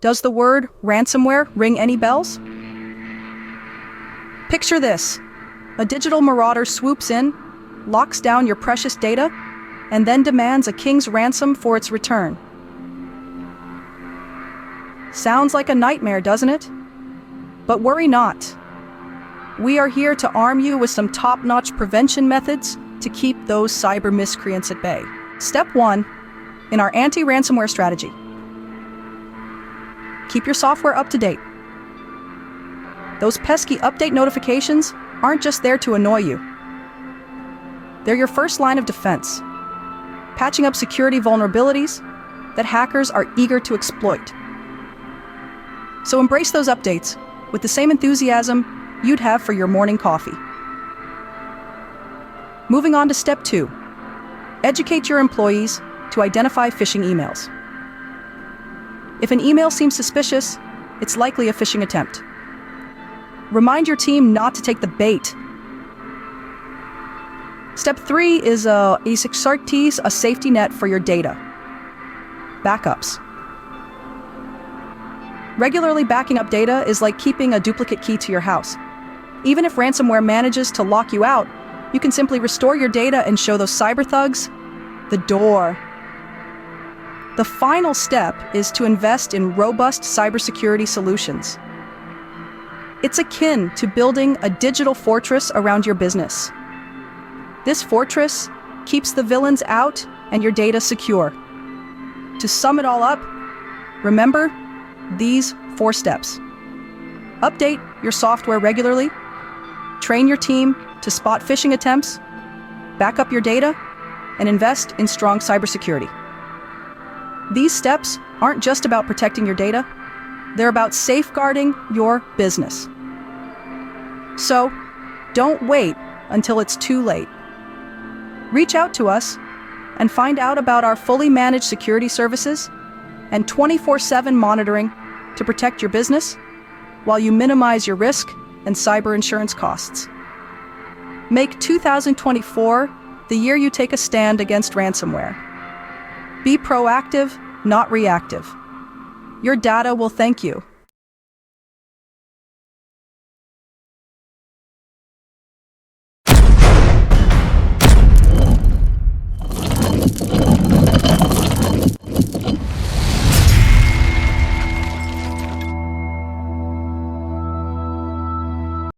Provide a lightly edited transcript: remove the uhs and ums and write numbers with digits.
Does the word ransomware ring any bells? Picture this. A digital marauder swoops in, locks down your precious data, and then demands a king's ransom for its return. Sounds like a nightmare, doesn't it? But worry not. We are here to arm you with some top-notch prevention methods to keep those cyber miscreants at bay. Step 1 in our anti-ransomware strategy. Keep your software up to date. Those pesky update notifications aren't just there to annoy you. They're your first line of defense, patching up security vulnerabilities that hackers are eager to exploit. So embrace those updates with the same enthusiasm you'd have for your morning coffee. Moving on to step 2. Educate your employees to identify phishing emails. If an email seems suspicious, it's likely a phishing attempt. Remind your team not to take the bait. Step 3 is a safety net for your data. Backups. Regularly backing up data is like keeping a duplicate key to your house. Even if ransomware manages to lock you out, you can simply restore your data and show those cyber thugs the door. The final step is to invest in robust cybersecurity solutions. It's akin to building a digital fortress around your business. This fortress keeps the villains out and your data secure. To sum it all up, remember these 4 steps. Update your software regularly, train your team to spot phishing attempts, back up your data, and invest in strong cybersecurity. These steps aren't just about protecting your data, they're about safeguarding your business. So, don't wait until it's too late. Reach out to us and find out about our fully managed security services and 24/7 monitoring to protect your business while you minimize your risk and cyber insurance costs. Make 2024 the year you take a stand against ransomware. Be proactive, not reactive. Your data will thank you.